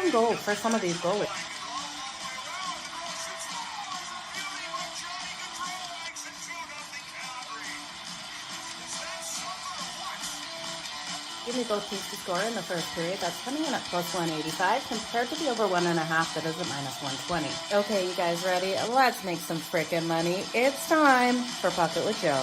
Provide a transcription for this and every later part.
own goal for some of these goalies. Give me both teams to score in the first period. That's coming in at plus 185 compared to the over 1.5 that is at minus 120. Okay, you guys ready? Let's make some freaking money. It's time for Pocket with Jo.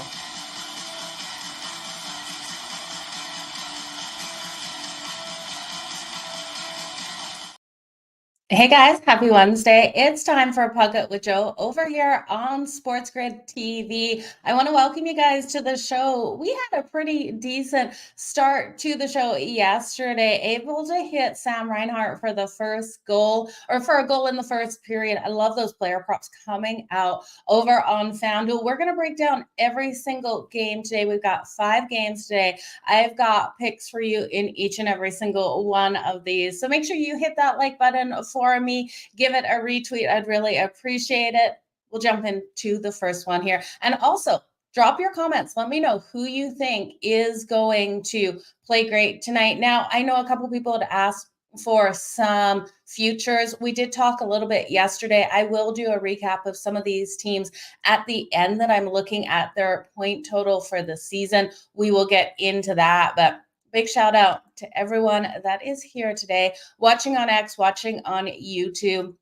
Hey guys, happy Wednesday. It's time for Pocket with Jo over here on SportsGrid TV. I want to welcome you guys to the show. We had a pretty decent start to the show yesterday, able to hit Sam Reinhart for the first goal or for a goal in the first period. I love those player props coming out over on FanDuel. We're going to break down every single game today. We've got 5 games today. I've got picks for you in each and every single one of these. So make sure you hit that like button for me. Give it a retweet. I'd really appreciate it. We'll jump into the first one here. And also, drop your comments. Let me know who you think is going to play great tonight. Now, I know a couple people had asked for some futures. We did talk a little bit yesterday. I will do a recap of some of these teams at the end that I'm looking at their point total for the season. We will get into that, but big shout out to everyone that is here today, watching on X, watching on YouTube.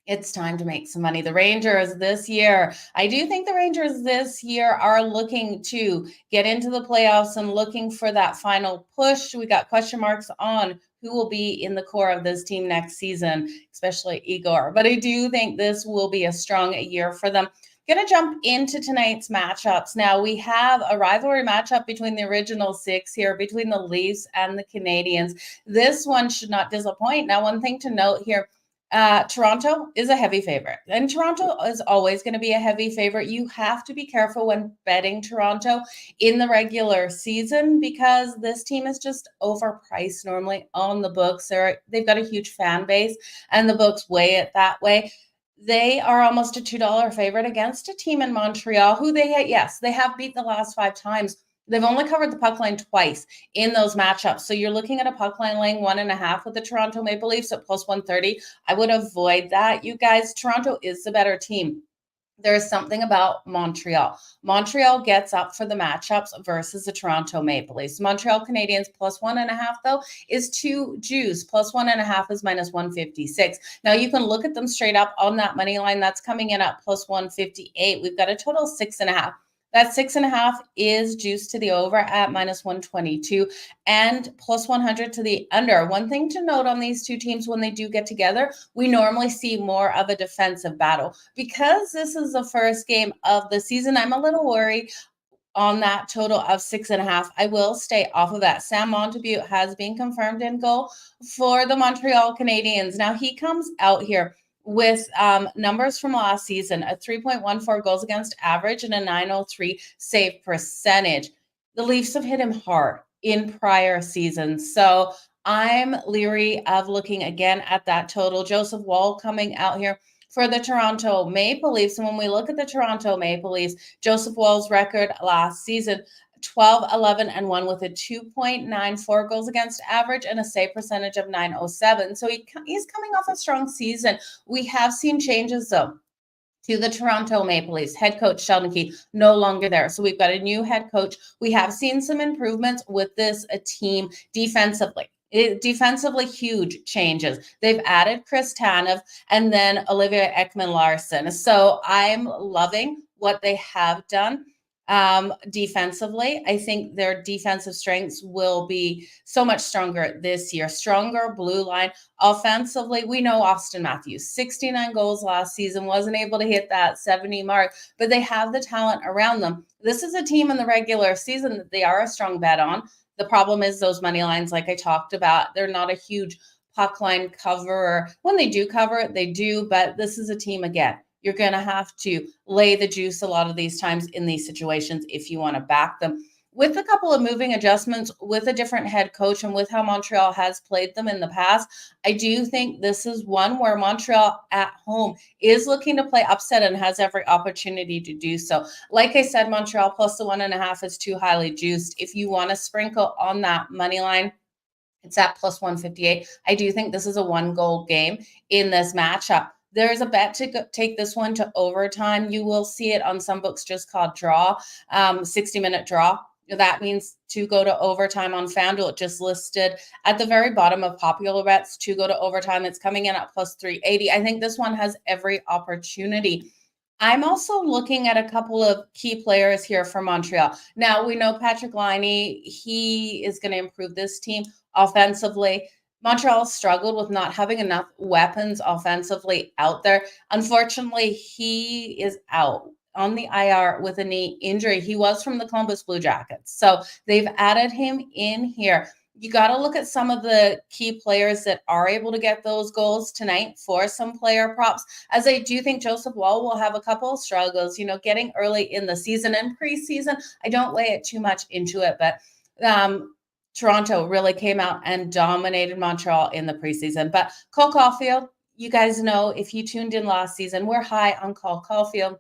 It's time to make some money. The Rangers this year, I do think the Rangers this year are looking to get into the playoffs and looking for that final push. We got question marks on who will be in the core of this team next season, especially Igor. But I do think this will be a strong year for them. Going to jump into tonight's matchups. Now, we have a rivalry matchup between the original 6 here, between the Leafs and the Canadiens. This one should not disappoint. Now, one thing to note here, Toronto is a heavy favorite, and Toronto is always going to be a heavy favorite. You have to be careful when betting Toronto in the regular season because this team is just overpriced normally on the books. They've got a huge fan base, and the books weigh it that way. They are almost a $2 favorite against a team in Montreal who they have beat the last 5 times. They've only covered the puck line twice in those matchups. So you're looking at a puck line laying 1.5 with the Toronto Maple Leafs at plus 130. I would avoid that. You guys, Toronto is the better team. There is something about Montreal. Montreal gets up for the matchups versus the Toronto Maple Leafs. Montreal Canadiens plus 1.5, though, is too juice. Plus 1.5 is minus 156. Now, you can look at them straight up on that money line. That's coming in at plus 158. We've got a total 6.5. That 6.5 is juice to the over at minus 122 and plus 100 to the under. One thing to note on these two teams when they do get together, we normally see more of a defensive battle. Because this is the first game of the season, I'm a little worried on that total of 6.5. I will stay off of that. Sam Montembeault has been confirmed in goal for the Montreal Canadiens. Now he comes out here with numbers from last season, a 3.14 goals against average and a 903 save percentage. The Leafs have hit him hard in prior seasons. So I'm leery of looking again at that total. Joseph Woll coming out here for the Toronto Maple Leafs. And when we look at the Toronto Maple Leafs, Joseph Woll's record last season, 12, 11, and 1 with a 2.94 goals against average and a save percentage of 907. So he's coming off a strong season. We have seen changes, though, to the Toronto Maple Leafs. Head coach Sheldon Keefe no longer there. So we've got a new head coach. We have seen some improvements with this team defensively. Defensively, huge changes. They've added Chris Tanev and then Olivia Ekman-Larsson. So I'm loving what they have done. Defensively, I think their defensive strengths will be so much stronger this year. Stronger blue line. Offensively, we know Austin Matthews, 69 goals last season, wasn't able to hit that 70 mark, but they have the talent around them. This is a team in the regular season that they are a strong bet on. The problem is those money lines, like I talked about, they're not a huge puck line cover. When they do cover it, they do, but this is a team, again, you're going to have to lay the juice a lot of these times in these situations if you want to back them. With a couple of moving adjustments, with a different head coach, and with how Montreal has played them in the past, I do think this is one where Montreal at home is looking to play upset and has every opportunity to do so. Like I said, Montreal plus the 1.5 is too highly juiced. If you want to sprinkle on that money line, It's at plus 158. I do think this is a 1-goal game in this matchup. There's a bet to take this one to overtime. You will see it on some books just called draw, 60-minute draw. That means to go to overtime on FanDuel. It just listed at the very bottom of popular bets to go to overtime. It's coming in at plus 380. I think this one has every opportunity. I'm also looking at a couple of key players here for Montreal. Now, we know Patrick Laine, he is going to improve this team offensively. Montreal struggled with not having enough weapons offensively out there. Unfortunately, he is out on the IR with a knee injury. He was from the Columbus Blue Jackets. So they've added him in here. You got to look at some of the key players that are able to get those goals tonight for some player props, as I do think Joseph Woll will have a couple of struggles, getting early in the season and preseason. I don't weigh it too much into it, but Toronto really came out and dominated Montreal in the preseason. But Cole Caulfield, you guys know, if you tuned in last season, we're high on Cole Caulfield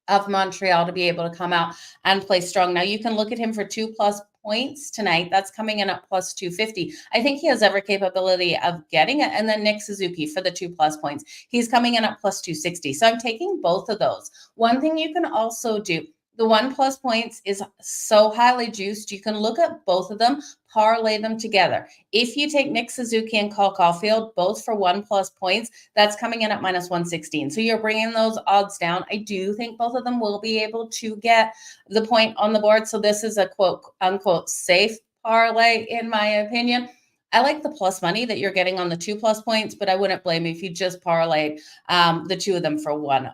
of Montreal to be able to come out and play strong. Now you can look at him for 2+ points tonight. That's coming in at plus 250. I think he has every capability of getting it. And then Nick Suzuki for the 2+ points. He's coming in at plus 260. So I'm taking both of those. One thing you can also do, the 1+ points is so highly juiced. You can look at both of them, parlay them together. If you take Nick Suzuki and Cole Caulfield, both for 1+ points, that's coming in at minus 116. So you're bringing those odds down. I do think both of them will be able to get the point on the board. So this is a quote unquote safe parlay, in my opinion. I like the plus money that you're getting on the 2+ points, but I wouldn't blame you if you just parlayed the two of them for 1+.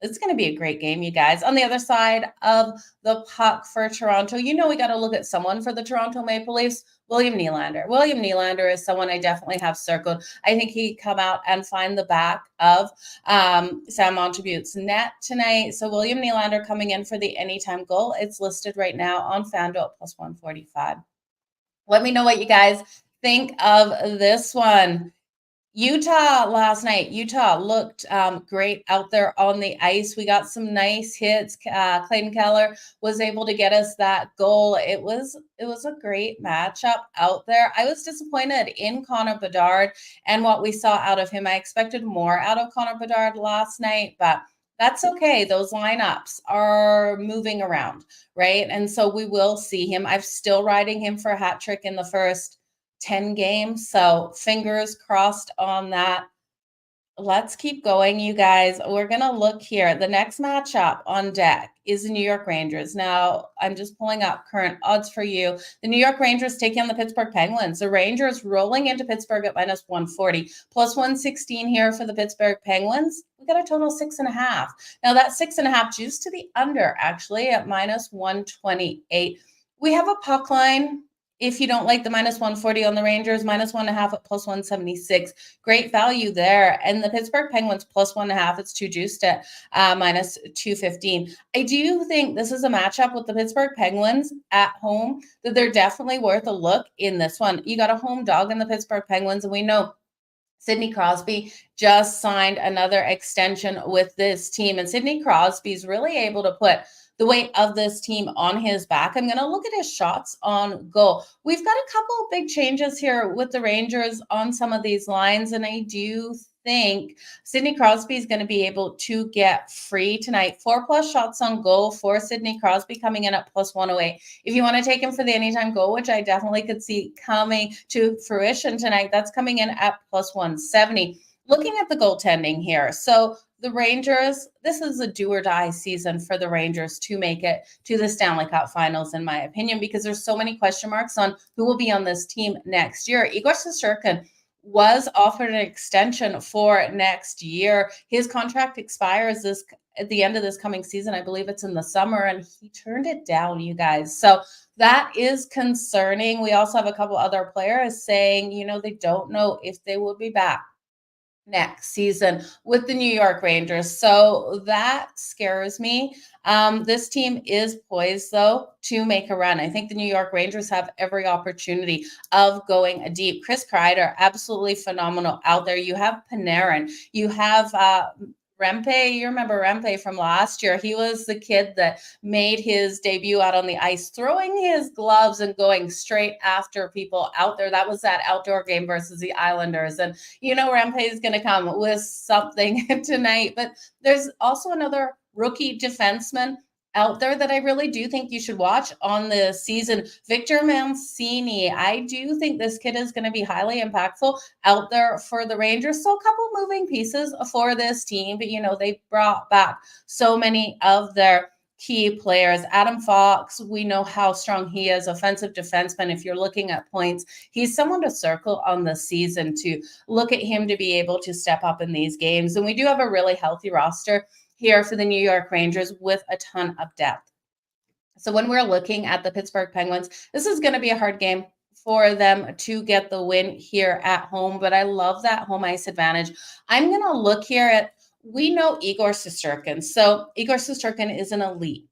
It's going to be a great game, you guys. On the other side of the puck for Toronto, we got to look at someone for the Toronto Maple Leafs, William Nylander. William Nylander is someone I definitely have circled. I think he'd come out and find the back of Sam Montemut's net tonight. So William Nylander coming in for the anytime goal. It's listed right now on FanDuel at plus 145. Let me know what you guys think of this one. Utah last night. Utah looked great out there on the ice. We got some nice hits. Clayton Keller was able to get us that goal. It was a great matchup out there. I was disappointed in Connor Bedard and what we saw out of him. I expected more out of Connor Bedard last night, but that's okay. Those lineups are moving around, right? And so we will see him. I'm still riding him for a hat trick in the first 10 games. So fingers crossed on that. Let's keep going, you guys. We're going to look here. The next matchup on deck is the New York Rangers. Now, I'm just pulling up current odds for you. The New York Rangers taking on the Pittsburgh Penguins. The Rangers rolling into Pittsburgh at minus 140. Plus 116 here for the Pittsburgh Penguins. We got a total 6.5. Now, that 6.5 juice to the under, actually, at minus 128. We have a puck line. If you don't like the minus 140 on the Rangers, minus 1.5 at plus 176. Great value there. And the Pittsburgh Penguins plus 1.5, it's too juiced at minus 215. I do think this is a matchup with the Pittsburgh Penguins at home that they're definitely worth a look in this one. You got a home dog in the Pittsburgh Penguins, and we know Sidney Crosby just signed another extension with this team. And Sidney Crosby's really able to put the weight of this team on his back. I'm going to look at his shots on goal. We've got a couple of big changes here with the Rangers on some of these lines, and I do think Sidney Crosby is going to be able to get free tonight. 4+ shots on goal for Sidney Crosby coming in at plus 108. If you want to take him for the anytime goal, which I definitely could see coming to fruition tonight, that's coming in at plus 170. Looking at the goaltending here. So the Rangers, this is a do or die season for the Rangers to make it to the Stanley Cup Finals, in my opinion, because there's so many question marks on who will be on this team next year. Igor Shesterkin was offered an extension for next year. His contract expires at the end of this coming season. I believe it's in the summer, and he turned it down, you guys. So that is concerning. We also have a couple other players saying, they don't know if they will be back next season with the New York Rangers. So that scares me. This team is poised, though, to make a run. I think the New York Rangers have every opportunity of going deep. Chris Kreider, absolutely phenomenal out there. You have Panarin. You have Rempe, you remember Rempe from last year. He was the kid that made his debut out on the ice, throwing his gloves and going straight after people out there. That was that outdoor game versus the Islanders. And, Rempe is going to come with something tonight. But there's also another rookie defenseman out there that I really do think you should watch on the season. Victor Mancini. I do think this kid is going to be highly impactful out there for the Rangers. So a couple moving pieces for this team, but they brought back so many of their key players. Adam Fox, we know how strong he is, offensive defenseman. If you're looking at points, he's someone to circle on the season, to look at him to be able to step up in these games. And we do have a really healthy roster here for the New York Rangers with a ton of depth. So when we're looking at the Pittsburgh Penguins, this is going to be a hard game for them to get the win here at home, but I love that home ice advantage. I'm going to look here at, we know Igor Shesterkin. So Igor Shesterkin is an elite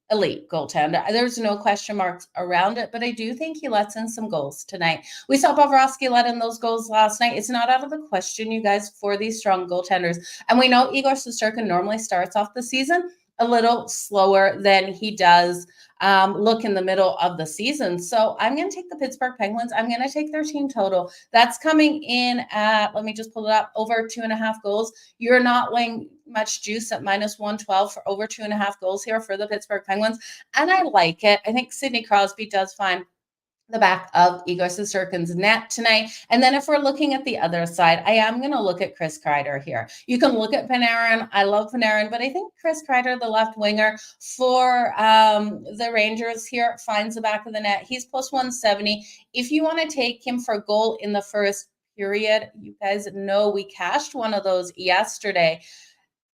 goaltender. There's no question marks around it, but I do think he lets in some goals tonight. We saw Bobrovsky let in those goals last night. It's not out of the question, you guys, for these strong goaltenders. And we know Igor Shesterkin normally starts off the season a little slower than he does look in the middle of the season. So I'm going to take the Pittsburgh Penguins. I'm going to take their team total. That's coming in at, let me just pull it up, over 2.5 goals. You're not laying much juice at -112 for over 2.5 goals here for the Pittsburgh Penguins. And I like it. I think Sidney Crosby does find the back of Igor Shesterkin's net tonight. And then if we're looking at the other side, I am going to look at Chris Kreider here. You can look at Panarin. I love Panarin, but I think Chris Kreider, the left winger for the Rangers here, finds the back of the net. He's +170. If you want to take him for goal in the first period, you guys know we cashed one of those yesterday.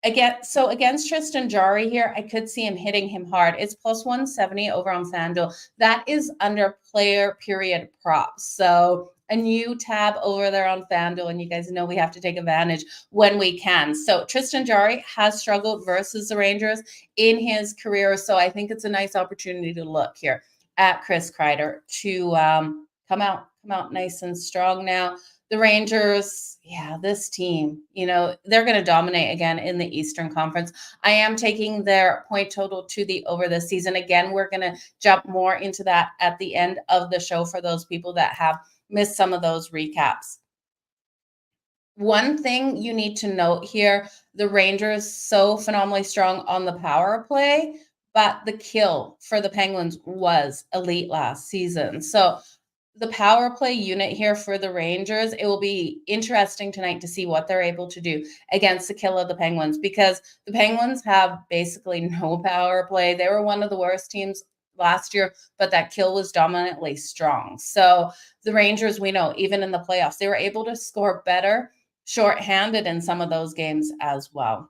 Against Tristan Jarry here, I could see him hitting him hard. It's +170 over on FanDuel. That is under player period props. So a new tab over there on FanDuel, and you guys know we have to take advantage when we can. So Tristan Jarry has struggled versus the Rangers in his career. So I think it's a nice opportunity to look here at Chris Kreider to come out nice and strong now. The Rangers, this team, they're going to dominate again in the Eastern Conference. I am taking their point total to the over this season. Again, we're going to jump more into that at the end of the show for those people that have missed some of those recaps. One thing you need to note here, the Rangers so phenomenally strong on the power play, but the kill for the Penguins was elite last season. So the power play unit here for the Rangers, it will be interesting tonight to see what they're able to do against the kill of the Penguins, because the Penguins have basically no power play. They were one of the worst teams last year, but that kill was dominantly strong. So the Rangers, we know, even in the playoffs, they were able to score better shorthanded in some of those games as well.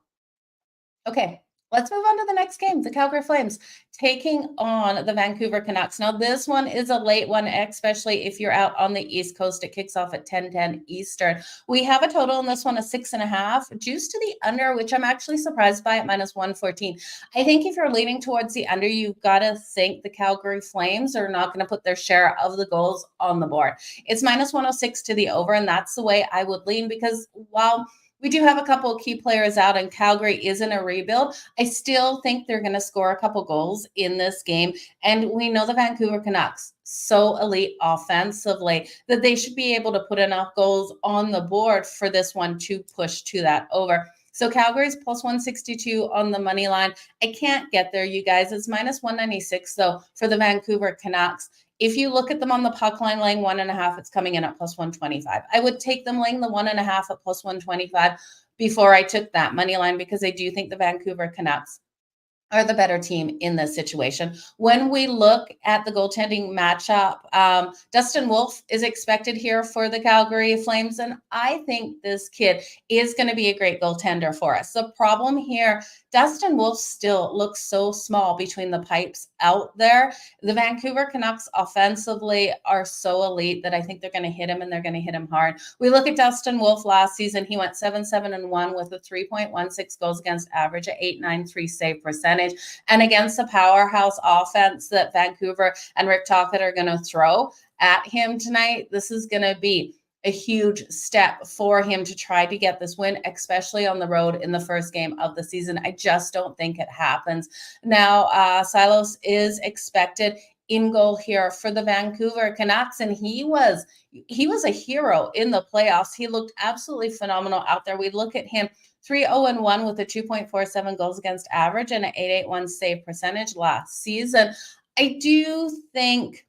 Okay. Let's move on to the next game. The Calgary Flames taking on the Vancouver Canucks. Now, this one is a late one, especially if you're out on the East Coast. It kicks off at 10:10 Eastern. We have a total in this one of 6.5, juice to the under, which I'm actually surprised by at -114. I think if you're leaning towards the under, you've got to think the Calgary Flames are not going to put their share of the goals on the board. It's -106 to the over, and that's the way I would lean, because while we do have a couple of key players out and Calgary is in a rebuild, I still think they're going to score a couple goals in this game. And we know the Vancouver Canucks, so elite offensively, that they should be able to put enough goals on the board for this one to push to that over. So Calgary's +162 on the money line. I can't get there, you guys. It's -196, though, for the Vancouver Canucks. If you look at them on the puck line laying 1.5, it's coming in at +125. I would take them laying the 1.5 at +125 before I took that money line, because I do think the Vancouver Canucks are the better team in this situation. When we look at the goaltending matchup, Dustin Wolf is expected here for the Calgary Flames, and I think this kid is going to be a great goaltender for us. The problem here, Dustin Wolf still looks so small between the pipes out there. The Vancouver Canucks offensively are so elite that I think they're going to hit him, and they're going to hit him hard. We look at Dustin Wolf last season. He went 7-7-1 with a 3.16 goals against average, at .893 save percentage. And against the powerhouse offense that Vancouver and Rick Tocchet are going to throw at him tonight, this is going to be a huge step for him to try to get this win, especially on the road in the first game of the season. I just don't think it happens. Now, Silos is expected in goal here for the Vancouver Canucks, and he was a hero in the playoffs. He looked absolutely phenomenal out there. We look at him 3-0-1 with a 2.47 goals against average and an 8.81 save percentage last season. I do think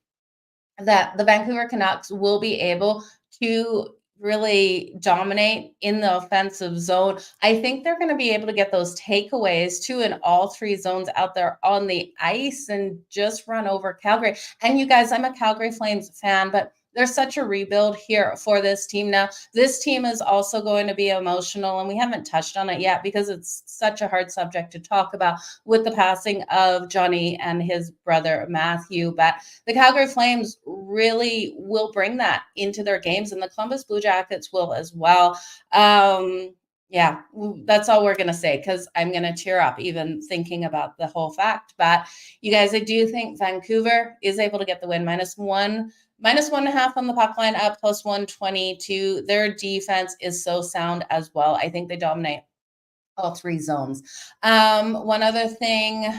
that the Vancouver Canucks will be able to really dominate in the offensive zone. I think they're going to be able to get those takeaways too in all three zones out there on the ice and just run over Calgary. And you guys, I'm a Calgary Flames fan, but there's such a rebuild here for this team now. This team is also going to be emotional, and we haven't touched on it yet because it's such a hard subject to talk about with the passing of Johnny and his brother Matthew. But the Calgary Flames really will bring that into their games, and the Columbus Blue Jackets will as well. Yeah, that's all we're going to say because I'm going to tear up even thinking about the whole fact. But you guys, I do think Vancouver is able to get the win. -1.5 on the puck line, up plus 122. Their defense is so sound as well. I think they dominate all three zones. One other thing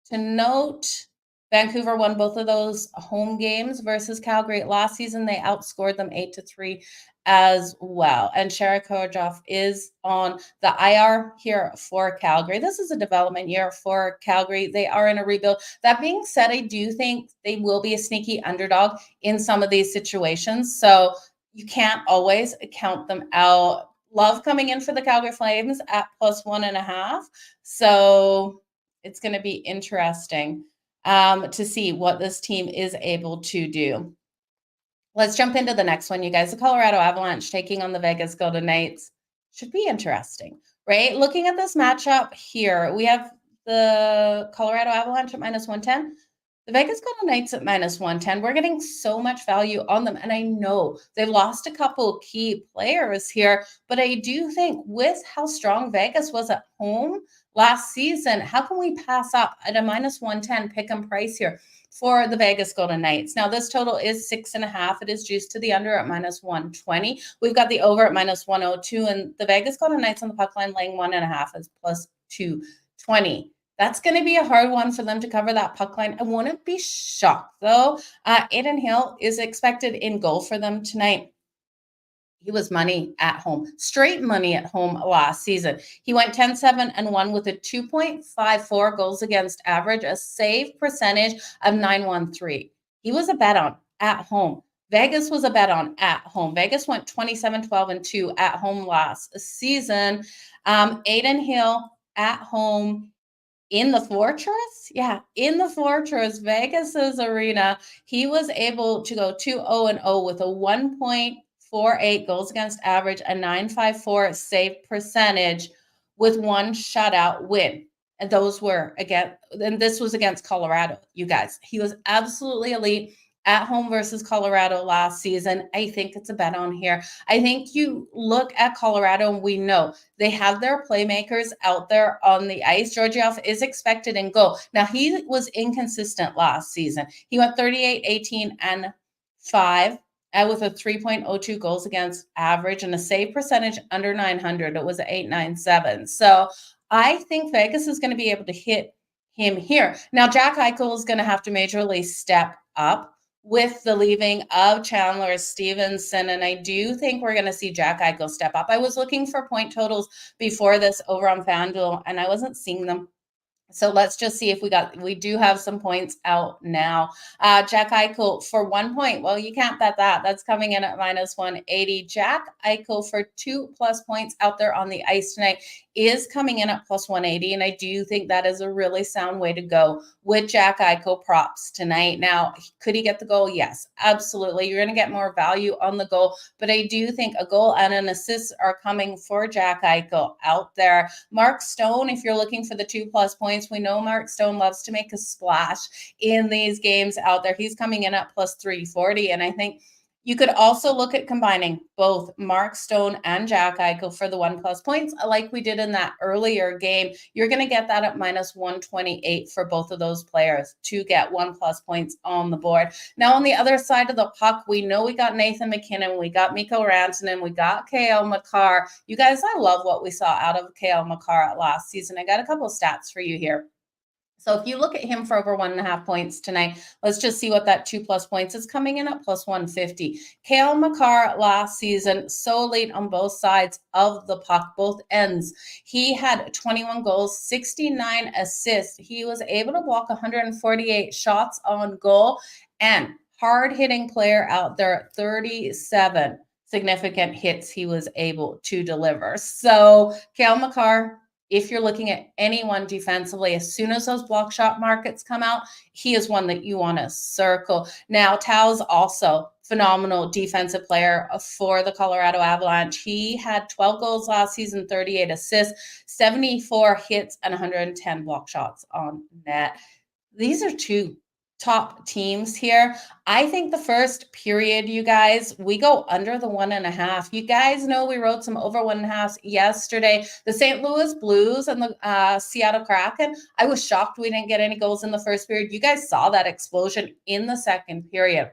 to note, Vancouver won both of those home games versus Calgary last season. They outscored them 8-3 as well. And Sherikojov is on the IR here for Calgary. This is a development year for Calgary. They are in a rebuild. That being said, I do think they will be a sneaky underdog in some of these situations. So you can't always count them out. Love coming in for the Calgary Flames at plus 1.5. So it's going to be interesting to see what this team is able to do. Let's jump into the next one, you guys. The Colorado Avalanche taking on the Vegas Golden Knights. Should be interesting, right? Looking at this matchup here, we have the Colorado Avalanche at -110. The Vegas Golden Knights at -110. We're getting so much value on them. And I know they've lost a couple key players here, but I do think with how strong Vegas was at home last season, how can we pass up at a -110 pick 'em price here for the Vegas Golden Knights? Now, this total is 6.5. It is juiced to the under at -120. We've got the over at -102, and the Vegas Golden Knights on the puck line laying 1.5 is plus 220. That's going to be a hard one for them to cover that puck line. I wouldn't be shocked, though. Adin Hill is expected in goal for them tonight. He was money at home, straight money at home last season. He went 10-7-1 with a 2.54 goals against average, a save percentage of 913. He was a bet on at home. Vegas was a bet on at home. Vegas went 27-12-2 at home last season. Adin Hill at home in the Fortress? Yeah, in the Fortress, Vegas's arena. He was able to go 2-0-0 with a 1.48 goals against average, a 954 save percentage with one shutout win. And those were again, and this was against Colorado, you guys. He was absolutely elite at home versus Colorado last season. I think it's a bet on here. I think you look at Colorado and we know they have their playmakers out there on the ice. Georgiev is expected in goal. Now, he was inconsistent last season. He went 38, 18, and 5 with a 3.02 goals against average and a save percentage under 900. It was 897. So I think Vegas is going to be able to hit him here. Now, Jack Eichel is going to have to majorly step up with the leaving of Chandler Stevenson. And I do think we're going to see Jack Eichel step up. I was looking for point totals before this over on FanDuel, and I wasn't seeing them. So let's just see if we do have some points out now. Jack Eichel for 1 point. Well, you can't bet that. That's coming in at -180. Jack Eichel for 2+ points out there on the ice tonight is coming in at +180. And I do think that is a really sound way to go with Jack Eichel props tonight. Now, could he get the goal? Yes, absolutely. You're going to get more value on the goal. But I do think a goal and an assist are coming for Jack Eichel out there. Mark Stone, if you're looking for the 2+ points, we know Mark Stone loves to make a splash in these games out there. He's coming in at +340. And I think You could also look at combining both Mark Stone and Jack Eichel for the 1+ points, like we did in that earlier game. You're going to get that at -128 for both of those players to get 1+ points on the board. Now, on the other side of the puck, we know we got Nathan McKinnon, we got Mikko Rantanen, we got Cale Makar. You guys, I love what we saw out of Cale Makar last season. I got a couple of stats for you here. So if you look at him for over 1.5 points tonight, let's just see what that 2+ points is coming in at +150. Cale Makar last season, so late on both sides of the puck, both ends. He had 21 goals, 69 assists. He was able to block 148 shots on goal, and hard-hitting player out there, 37 significant hits he was able to deliver. So Cale Makar, if you're looking at anyone defensively, as soon as those block shot markets come out, he is one that you want to circle. Now, Tao's also phenomenal defensive player for the Colorado Avalanche. He had 12 goals last season, 38 assists, 74 hits, and 110 block shots on net. These are two top teams here. I think the first period, you guys, we go under the 1.5. You guys know we wrote some over 1.5 yesterday. The St. Louis Blues and the Seattle Kraken. I was shocked we didn't get any goals in the first period. You guys saw that explosion in the second period.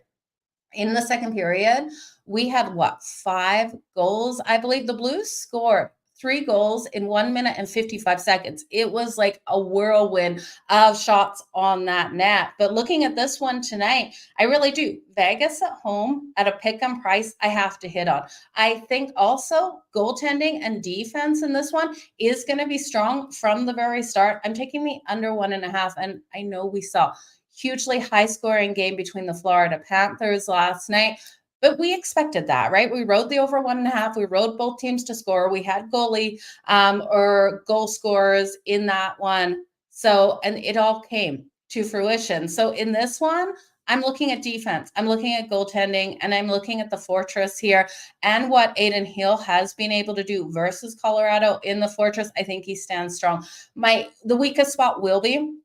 In the second period, we had 5 goals? I believe the Blues scored 3 goals in 1 minute and 55 seconds. It was like a whirlwind of shots on that net. But looking at this one tonight, I really do. Vegas at home at a pick 'em price, I have to hit on. I think also goaltending and defense in this one is going to be strong from the very start. I'm taking the under 1.5, and I know we saw hugely high scoring game between the Florida Panthers last night. But we expected that, right? We rode the over 1.5. We rode both teams to score. We had goalie or goal scorers in that one. So, and it all came to fruition. So in this one, I'm looking at defense. I'm looking at goaltending, and I'm looking at the Fortress here and what Aiden Hill has been able to do versus Colorado in the Fortress. I think he stands strong. The weakest spot will be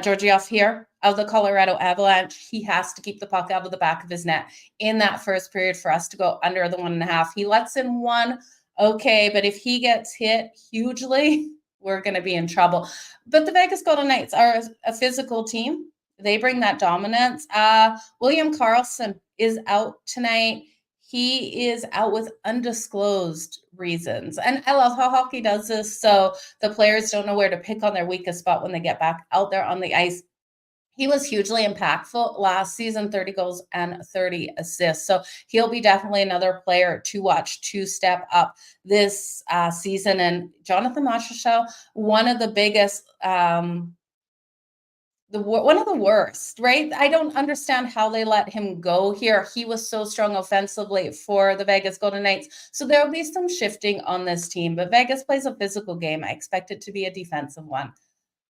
Georgiev here of the Colorado Avalanche. He has to keep the puck out of the back of his net in that first period for us to go under the 1.5. He lets in 1, okay, but if he gets hit hugely, we're going to be in trouble. But the Vegas Golden Knights are a physical team. They bring that dominance. William Karlsson is out tonight. He is out with undisclosed reasons. And I love how hockey does this. So the players don't know where to pick on their weakest spot when they get back out there on the ice. He was hugely impactful last season, 30 goals and 30 assists. So he'll be definitely another player to watch to step up this season. And Jonathan Marchessault, one of the biggest one of the worst, right? I don't understand how they let him go here. He was so strong offensively for the Vegas Golden Knights. So there'll be some shifting on this team, but Vegas plays a physical game. I expect it to be a defensive one.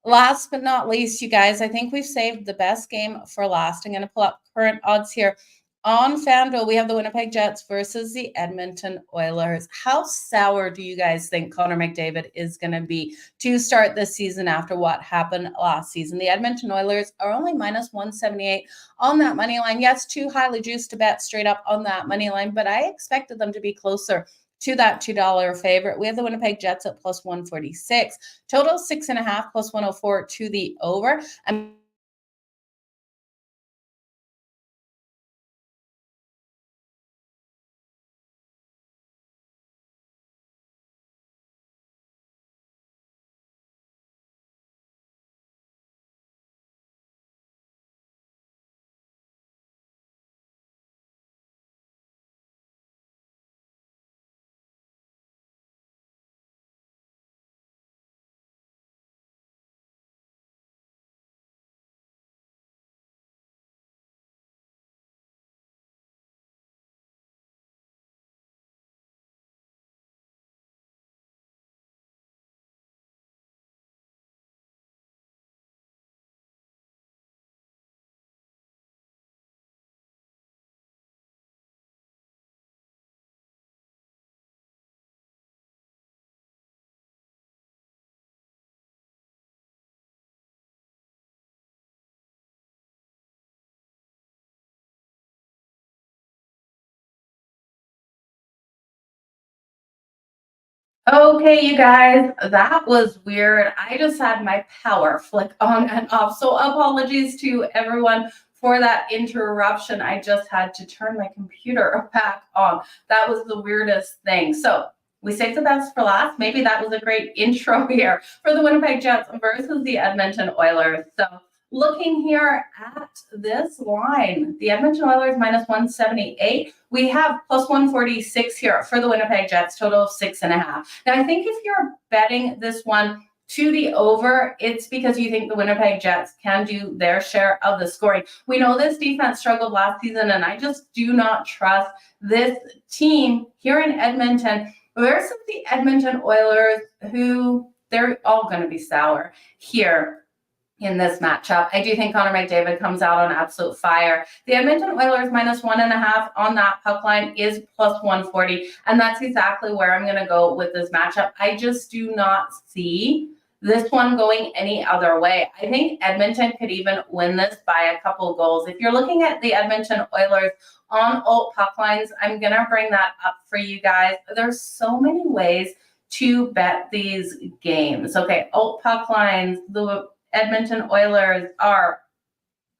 Last but not least, you guys, I think we've saved the best game for last. I'm going to pull up current odds here. On FanDuel, we have the Winnipeg Jets versus the Edmonton Oilers. How sour do you guys think Connor McDavid is going to be to start this season after what happened last season? The Edmonton Oilers are only -178 on that money line. Yes, too highly juiced to bet straight up on that money line, but I expected them to be closer to that $2 favorite. We have the Winnipeg Jets at +146. Total 6.5 +104 to the over. And Okay, you guys, that was weird. I just had my power flick on and off. So apologies to everyone for that interruption. I just had to turn my computer back on. That was the weirdest thing. So we saved the best for last. Maybe that was a great intro here for the Winnipeg Jets versus the Edmonton Oilers. So looking here at this line, the Edmonton Oilers minus 178. We have plus 146 here for the Winnipeg Jets, total of 6.5. Now, I think if you're betting this one to the over, it's because you think the Winnipeg Jets can do their share of the scoring. We know this defense struggled last season, and I just do not trust this team here in Edmonton versus the Edmonton Oilers, who they're all going to be sour here in this matchup. I do think Connor McDavid comes out on absolute fire. The Edmonton Oilers minus 1.5 on that puck line is plus 140, and that's exactly where I'm going to go with this matchup. I just do not see this one going any other way. I think Edmonton could even win this by a couple goals. If you're looking at the Edmonton Oilers on alt puck lines, I'm going to bring that up for you guys. There's so many ways to bet these games. Okay, alt puck lines, the Edmonton Oilers are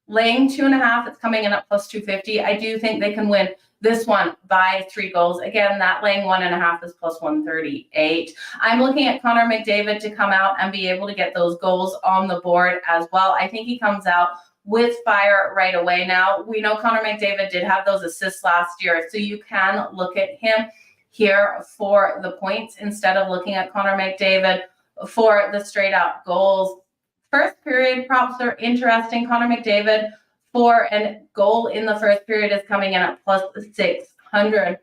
laying 2.5. It's coming in at plus 250. I do think they can win this one by 3 goals. Again, that laying 1.5 is plus 138. I'm looking at Connor McDavid to come out and be able to get those goals on the board as well. I think he comes out with fire right away. Now, we know Connor McDavid did have those assists last year, so you can look at him here for the points instead of looking at Connor McDavid for the straight up goals. First period props are interesting. Connor McDavid for a goal in the first period is coming in at plus 600.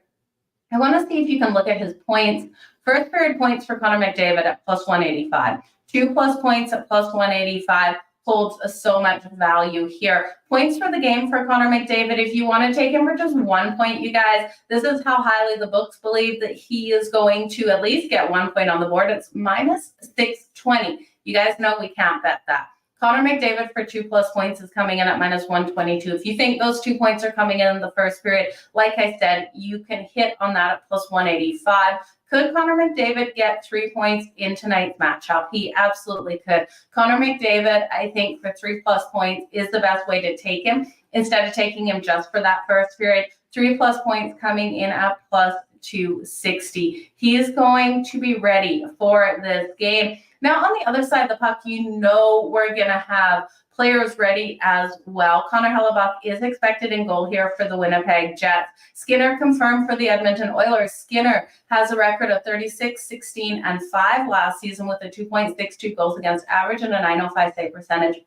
I want to see if you can look at his points. First period points for Connor McDavid at plus 185. 2+ points at plus 185 holds so much value here. Points for the game for Connor McDavid, if you want to take him for just 1 point, you guys, this is how highly the books believe that he is going to at least get 1 point on the board. It's minus 620. You guys know we can't bet that. Connor McDavid for 2+ points is coming in at minus 122. If you think those 2 points are coming in the first period, like I said, you can hit on that at plus 185. Could Connor McDavid get 3 points in tonight's matchup? He absolutely could. Connor McDavid, I think, for 3+ points is the best way to take him instead of taking him just for that first period. 3+ points coming in at plus 260. He is going to be ready for this game. Now, on the other side of the puck, you know we're going to have players ready as well. Connor Hellebuyck is expected in goal here for the Winnipeg Jets. Skinner confirmed for the Edmonton Oilers. Skinner has a record of 36, 16, and 5 last season with a 2.62 goals against average and a 905 save percentage.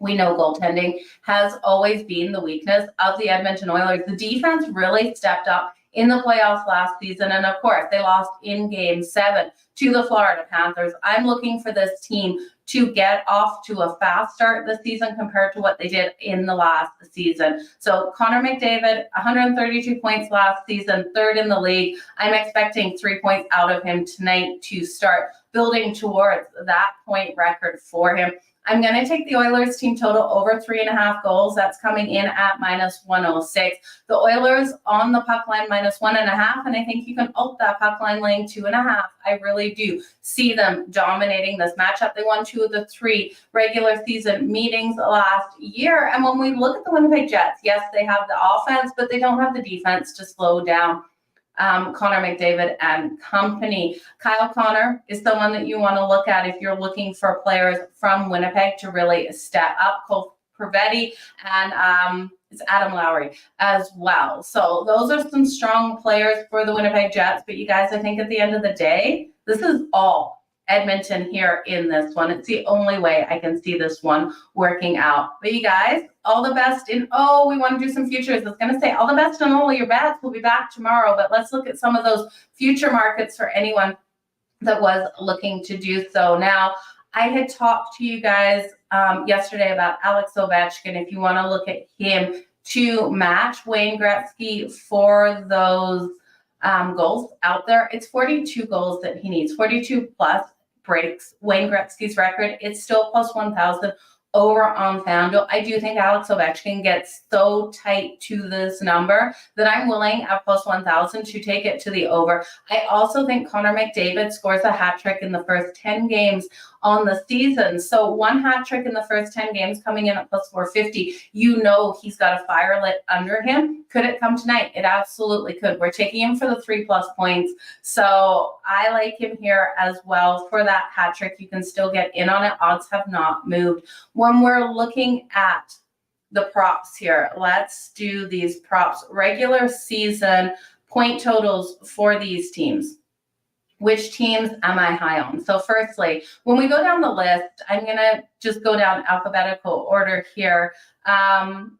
We know goaltending has always been the weakness of the Edmonton Oilers. The defense really stepped up in the playoffs last season, and of course, they lost in Game 7 to the Florida Panthers. I'm looking for this team to get off to a fast start this season compared to what they did in the last season. So Connor McDavid, 132 points last season, 3rd in the league. I'm expecting 3 points out of him tonight to start building towards that point record for him. I'm going to take the Oilers team total over 3.5 goals. That's coming in at minus 106. The Oilers on the puck line minus 1.5, and I think you can alt that puck line laying 2.5. I really do see them dominating this matchup. They won 2 of the 3 regular season meetings last year. And when we look at the Winnipeg Jets, yes, they have the offense, but they don't have the defense to slow down Connor McDavid and company. Kyle Connor is someone that you want to look at if you're looking for players from Winnipeg to really step up. Cole Prevetti and it's Adam Lowry as well. So those are some strong players for the Winnipeg Jets. But you guys, I think at the end of the day, this is all Edmonton here in this one. It's the only way I can see this one working out. But you guys, all the best in, we want to do some futures. I was going to say all the best on all of your bets. We'll be back tomorrow, but let's look at some of those future markets for anyone that was looking to do so. Now, I had talked to you guys yesterday about Alex Ovechkin. If you want to look at him to match Wayne Gretzky for those goals out there, it's 42 goals that he needs, 42 plus breaks Wayne Gretzky's record. It's still plus 1,000 over on FanDuel. I do think Alex Ovechkin gets so tight to this number that I'm willing at plus 1,000 to take it to the over. I also think Connor McDavid scores a hat trick in the first 10 games on the season. So one hat trick in the first 10 games coming in at plus 450. You know he's got a fire lit under him. Could it come tonight? It absolutely could. We're taking him for the 3+ points. So I like him here as well for that hat trick. You can still get in on it. Odds have not moved. When we're looking at the props here, let's do these props. Regular season point totals for these teams. Which teams am I high on? So firstly, when we go down the list, I'm going to just go down alphabetical order here.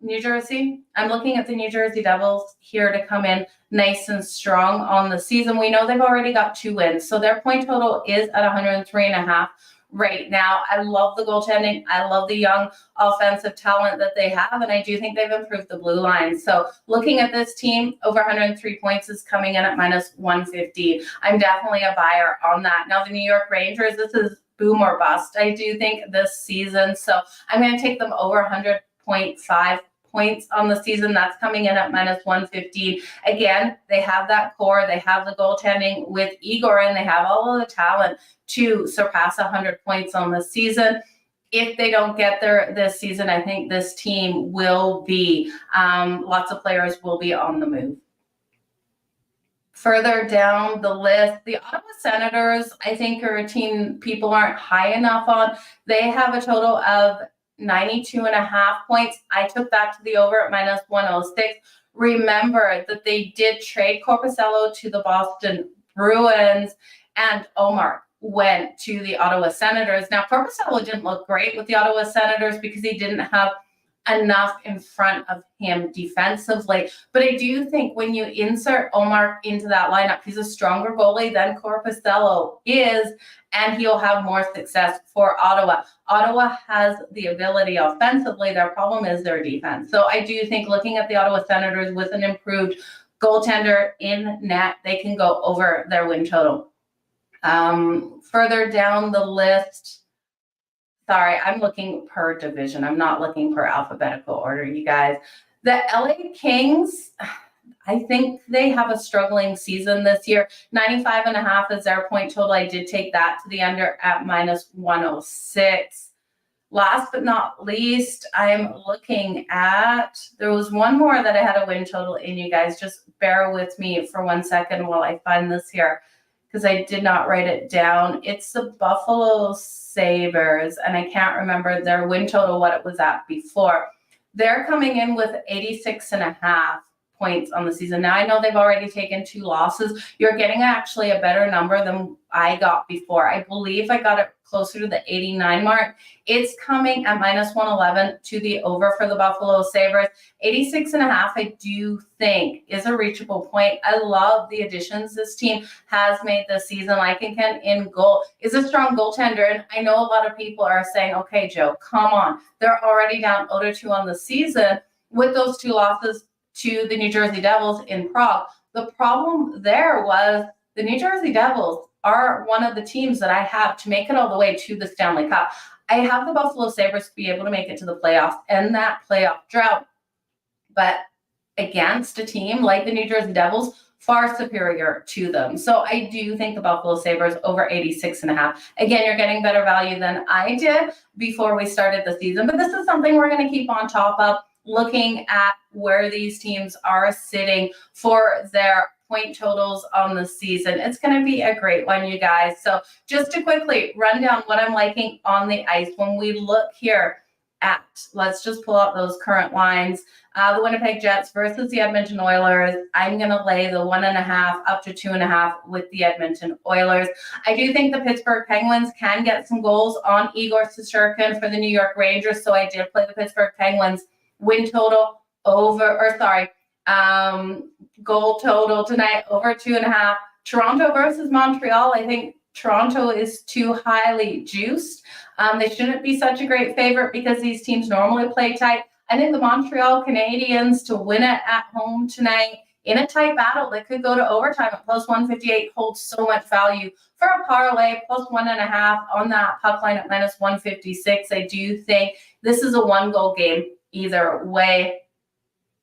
New Jersey, I'm looking at the New Jersey Devils here to come in nice and strong on the season. We know they've already got 2 wins, so their point total is at 103.5 right now. I love the goaltending. I love the young offensive talent that they have, and I do think they've improved the blue line. So looking at this team, over 103 points is coming in at minus 150. I'm definitely a buyer on that. Now, the New York Rangers, this is boom or bust, I do think, this season. So I'm going to take them over 100.5 points on the season. That's coming in at minus 115. Again, they have that core. They have the goaltending with Igor, and they have all of the talent to surpass 100 points on the season. If they don't get there this season, I think this team will be, lots of players will be on the move. Further down the list, the Ottawa Senators, I think, are a team people aren't high enough on. They have a total of 92.5 points. I took that to the over at minus 106. Remember that they did trade Korpisalo to the Boston Bruins, and Omar went to the Ottawa Senators. Now, Korpisalo didn't look great with the Ottawa Senators because he didn't have enough in front of him defensively. But I do think when you insert Omar into that lineup, he's a stronger goalie than Korpisalo is, and he'll have more success for Ottawa. Ottawa has the ability offensively. Their problem is their defense. So I do think looking at the Ottawa Senators with an improved goaltender in net, they can go over their win total. Further down the list, sorry, I'm looking per division. I'm not looking per alphabetical order, you guys. The LA Kings, I think they have a struggling season this year. 95.5 is their point total. I did take that to the under at minus 106. Last but not least, I'm looking at, there was one more that I had a win total in, you guys. Just bear with me for 1 second while I find this here, because I did not write it down. It's the Buffalo Sabres, and I can't remember their win total, what it was at before. They're coming in with 86.5 points on the season. Now, I know they've already taken 2 losses. You're getting actually a better number than I got before. I believe I got it closer to the 89 mark. It's coming at minus 111 to the over for the Buffalo Sabres. 86.5, I do think, is a reachable point. I love the additions this team has made this season. Like again, in goal is a strong goaltender. And I know a lot of people are saying, okay, Jo, come on. They're already down 0-2 on the season with those 2 losses to the New Jersey Devils in Prague. The problem there was the New Jersey Devils are one of the teams that I have to make it all the way to the Stanley Cup. I have the Buffalo Sabres to be able to make it to the playoffs and that playoff drought. But against a team like the New Jersey Devils, far superior to them. So I do think the Buffalo Sabres over 86.5. Again, you're getting better value than I did before we started the season. But this is something we're going to keep on top of, looking at where these teams are sitting for their point totals on the season. It's going to be a great one, you guys. So just to quickly run down what I'm liking on the ice, when we look here at, let's just pull out those current lines. The Winnipeg Jets versus the Edmonton Oilers. I'm going to lay the 1.5 up to 2.5 with the Edmonton Oilers. I do think the Pittsburgh Penguins can get some goals on Igor Shesterkin for the New York Rangers. So I did play the Pittsburgh Penguins win total goal total tonight over 2.5. Toronto versus Montreal. I think Toronto is too highly juiced. They shouldn't be such a great favorite because these teams normally play tight. I think the Montreal Canadiens to win it at home tonight in a tight battle that could go to overtime at plus 158 holds so much value. For a parlay, plus 1.5 on that puck line at minus 156. I do think this is a 1-goal game either way.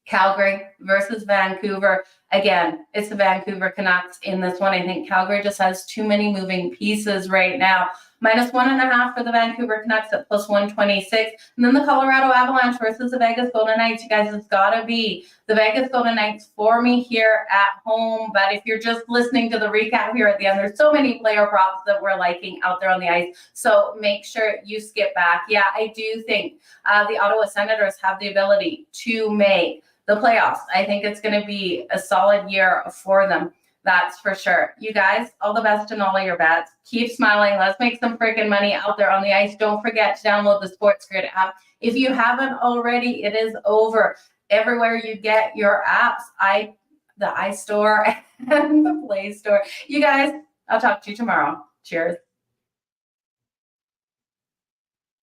Calgary versus Vancouver. Again, it's the Vancouver Canucks in this one. I think Calgary just has too many moving pieces right now. Minus 1.5 for the Vancouver Canucks at plus 126. And then the Colorado Avalanche versus the Vegas Golden Knights. You guys, it's got to be the Vegas Golden Knights for me here at home. But if you're just listening to the recap here at the end, there's so many player props that we're liking out there on the ice. So make sure you skip back. Yeah, I do think the Ottawa Senators have the ability to make the playoffs. I think it's going to be a solid year for them. That's for sure. You guys, all the best in all of your bets. Keep smiling. Let's make some freaking money out there on the ice. Don't forget to download the SportsGrid app. If you haven't already, it is over everywhere you get your apps. The iStore and the Play Store. You guys, I'll talk to you tomorrow. Cheers.